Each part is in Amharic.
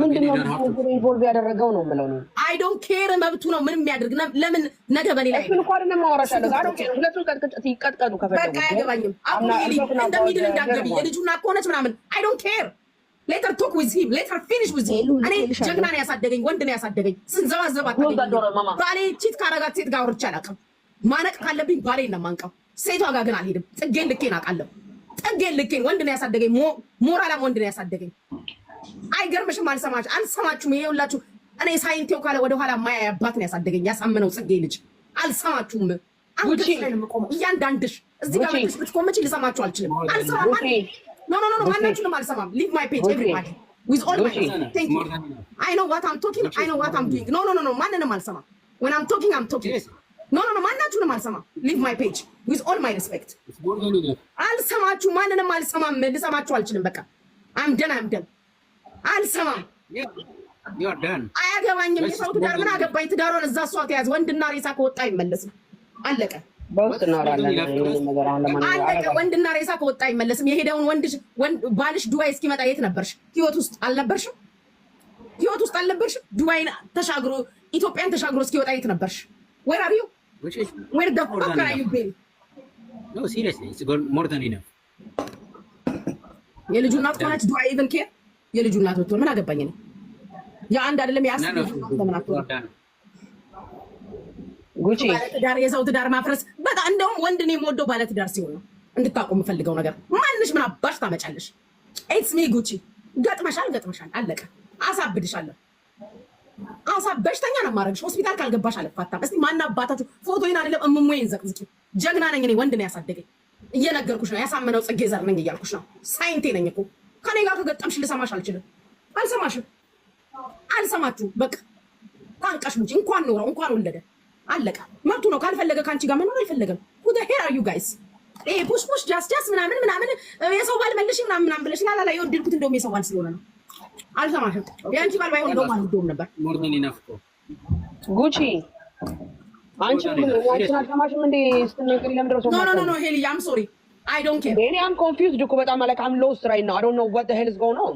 ምንድነው ኢንቮልቭ ያደረገው ነው የምለው ነው። አይ ዶንት ኬር መብቱ ነው ምንም የሚያደርግ ለምን ነገ በኔ ላይ እሱን እንኳን ነው ማወራሻለሁ። ጋር ነው ሁለቱ ይቀጥቀጡ ከፈለጉ በቃ አያገባኝም። አሁን እንደሚድን እንዳገቢ የልጁና ከሆነች ምናምን አይ ዶንት ኬር ሌተር ቶክ ዊዝ ሂም ሌተር ፊኒሽ ዊዝ ሂም። እኔ ጀግና ነው ያሳደገኝ ወንድ ነው ያሳደገኝ። ስንዘባዘባት ባሌ ቺት ካረጋት ሴት ጋር አውርቼ አላውቅም። ማነቅ ካለብኝ ባሌን ነው የማንቀው። ሴቷ ጋር ግን አልሄድም። ጥጌን ልኬን አውቃለሁ። ጥጌን ልኬን ወንድ ነው ያሳደገኝ። ሞራላም ወንድ ነው ያሳደገኝ። አይገርምሽም? አልሰማችሁም? ይሄ ሁላችሁ እኔ ሳይንቴው ካለ ወደ ኋላ ማያ አባት ነው ያሳደገኝ ያሳመነው ጽጌ ልጅ። አልሰማችሁም? አንቺ እያንዳንድሽ እዚህ ጋር ብትቆመጪ ልሰማችሁ አልችልም። አልሰማም። ኖ ማናችሁንም አልሰማም። ሊቭ ማይ ፔጅ ኤቭሪባዲ ዊዝ ኦል ማይ ቴንክ ዩ አይ ኖ ዋት አም ቶኪንግ አይ ኖ ዋት አም ዱይንግ ኖ ማንንም አልሰማም። when I'm talking ኖ ማናችሁንም አልሰማም። ሊቭ ማይ ፔጅ ዊዝ ኦል ማይ ሪስፔክት አልሰማችሁ። ማንንም አልሰማም። ልሰማችሁ አልችልም። በቃ I'm done አልሰማም። አያገባኝም። የሰው ትዳር ምን አገባኝ? ትዳሯን እዛ እሷ ተያዝ። ወንድና ሬሳ ከወጣ አይመለስም። አለቀ። በውስጥ እናወራለን ነገር አሁን ለማንኛውም አለቀ። ወንድና ሬሳ ከወጣ አይመለስም። የሄደውን ባልሽ ዱባይ እስኪመጣ የት ነበርሽ? ህይወት ውስጥ አልነበርሽም? ዱባይን ተሻግሮ ኢትዮጵያን ተሻግሮ እስኪወጣ የት ነበርሽ? where are you where the fuck are you been? no seriously it's more than enough. የልጁ እናት ሆነች ዱባይ ኢቭን ኬር የልጁ እናት ወጥቶ ምን አገባኝ ነው? የአንድ አይደለም ያስብ ለምን አትወጣ? ጉቺ ባለትዳር የሰው ትዳር ማፍረስ በጣም እንደውም ወንድ ነው የምወደው ባለትዳር ሲሆን ነው። እንድታቆም የምፈልገው ነገር ማንሽ ምን አባሽ ታመጫለሽ? ኢትስ ሚ ጉቺ ገጥመሻል አለቀ። አሳብድሻለሁ። በሽተኛ ነው የማደርግሽ። ሆስፒታል ካልገባሽ አልፋታም። እስቲ ማን አባታችሁ ፎቶዬን አይደለም እምሞዬን ዘቅዝቂ። ጀግና ነኝ እኔ ወንድ ነው ያሳደገኝ። እየነገርኩሽ ነው። ያሳመነው ጽጌ ዘር ነኝ እያልኩሽ ነው። ሳይንቴ ነኝ እኮ ከኔ ጋር ከገጠምሽ ልሰማሽ አልችልም። አልሰማሽም። አልሰማችሁ በቃ ታንቀሽ ሙጪ። እንኳን ኖረው እንኳን ወለደ አለቀ። መብቱ ነው። ካልፈለገ ካንቺ ጋር መኖር አይፈለገም። who the hell are you guys? ፑሽ ጃስ ምናምን የሰው ባል መልሽ ምናምን ብለሽ ላላ የወደድኩት እንደውም የሰው ባል ስለሆነ ነው። አልሰማሽም። የአንቺ ባል ባይሆን እንደውም አልወደውም ነበር። ሞርኒንግ ነፍቆ ጉቺ አንቺ ምን አልሰማሽም እንዴ? ስትነግሪ ለምን ደረሰው? ኖ ሄሊ I'm sorry I don't care. I'm confused እኮ በጣም like I'm lost right now. I don't know what the hell is going on.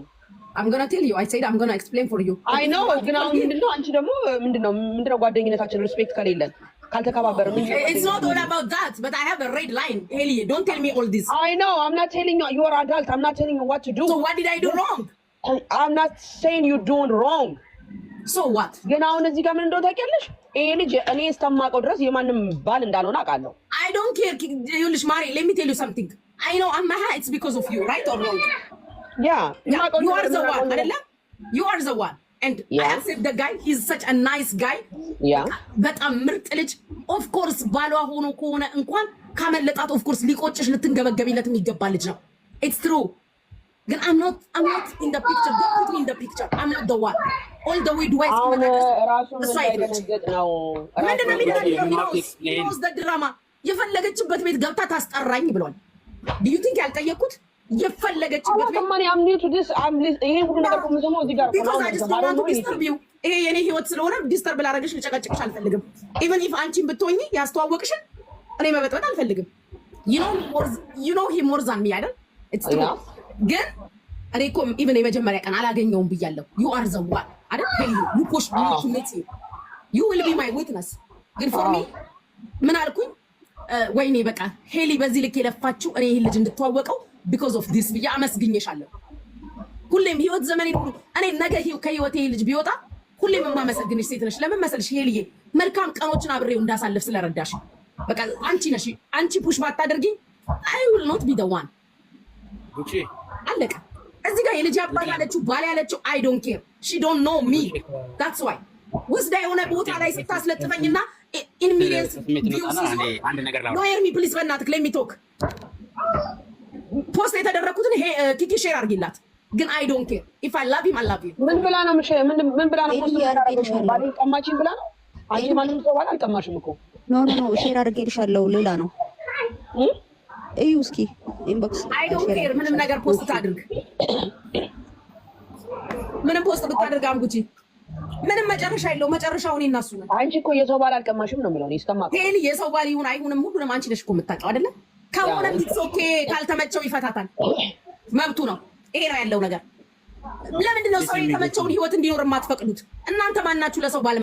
I'm gonna tell you. I said I'm gonna explain for you. I know. ግን አሁን ምንድነው አንቺ ደግሞ ምንድነው ጓደኝነታችን ሪስፔክት ከሌለን ካልተከባበረ ምን? It's not all about that, but I have a red line. Haley, don't tell me all this. I know. I'm not telling you. You are adult. I'm not telling you what to do. So what did I do wrong? I'm not saying you're doing wrong. So what? ግን አሁን እዚህ ጋር ምን እንደሆነ ታውቂያለሽ? ይሄ ልጅ እኔ እስከማውቀው ድረስ የማንም ባል እንዳልሆነ አውቃለሁ። I don't care. ይኸውልሽ ማሪ, let me tell you something. I know it's because of you, right or wrong? Yeah. You are the one, አይደለም? You are the one. And I accept the guy. He's such a nice guy. Yeah. በጣም ምርጥ ልጅ. Of course ባሏ ሆኖ ከሆነ እንኳን ካመለጣት of course ሊቆጭሽ ልትንገበገቢለት የሚገባ ልጅ ነው. It's true. ግን I'm not in the picture. Don't put me in the picture. I'm not the one. All the way do I see ራሱ ምን አይደነገጥ ነው? ራሱ the drama. የፈለገችበት ቤት ገብታ ታስጠራኝ ብሏል. Do you think ያልጠየቁት? የፈለገችበት ቤት ማን I'm new to this. ይሄ ሁሉ ነገር ቆምሰማው እዚህ ጋር because I just don't want to disturb you. ይሄ የኔ ህይወት ስለሆነ ዲስተርብ ላደርግሽ ልጨቀጭቅሽ አልፈልግም። even if አንቺን ብትሆኚ ያስተዋወቅሽን እኔ መበጥበጥ አልፈልግም። you know he more than me አይደል? it's true. ግን እኔ እኮ even የመጀመሪያ ቀን አላገኘውም ብያለሁ። you are the one አይደል? you push me to meet you. you will be my witness. ግን for me ምን አልኩኝ? ወይኔ በቃ ሄሊ በዚህ ልክ የለፋችሁ እኔ ይሄን ልጅ እንድትዋወቀው because of this ብዬ አመስግኜሻለሁ። ሁሌም ህይወት ዘመኔ ሁሉ እኔ ነገ ከህይወቴ ልጅ ቢወጣ ሁሌም የማመሰግንሽ ሴት ነሽ። ለምን መሰልሽ ሄሊዬ? መልካም ቀኖችን አብሬው እንዳሳልፍ ስለረዳሽ። በቃ አንቺ ነሽ። አንቺ ፑሽ ባታደርጊኝ I will not be the one. ጉቺ አለቀ። እዚህ ጋር የልጅ አባት ያለችው ባል ያለችው I don't care. She don't know me. That's why ወስዳ የሆነ ቦታ ላይ ስታስለጥፈኝና in millions views no hear me please በእናትህ let me talk. ፖስት የተደረኩትን ኪኪ ሼር አድርጊላት። ግን I don't care. If I love him I love him. ምን ብላ ነው ፖስት ያደረገችው? ባል ቀማችኝ ብላ ነው? አንቺ ማንም ሰው ባል አልቀማሽም እኮ። ኖ ሼር አድርጌልሻለሁ። ሌላ ነው እዩ እስኪ ኢንቦክስ I don't care. ምንም ነገር ፖስት ታድርግ። ምንም ፖስት ብታደርግ አምጉቺ ምንም መጨረሻ የለው። መጨረሻው እኔ እና እሱ ነው። አንቺ እኮ የሰው ባል አልቀማሽም ነው የምለው። ይስተማል ሄሊ የሰው ባል ይሁን አይሁንም ሁሉንም አንቺ ነሽ እኮ የምታውቂው አይደለ? ከሆነ ኦኬ ካልተመቸው ይፈታታል። መብቱ ነው። ይሄ ነው ያለው ነገር። ለምንድን ነው ሰው የተመቸውን ህይወት እንዲኖር የማትፈቅዱት? እናንተ ማናችሁ ለሰው ባለ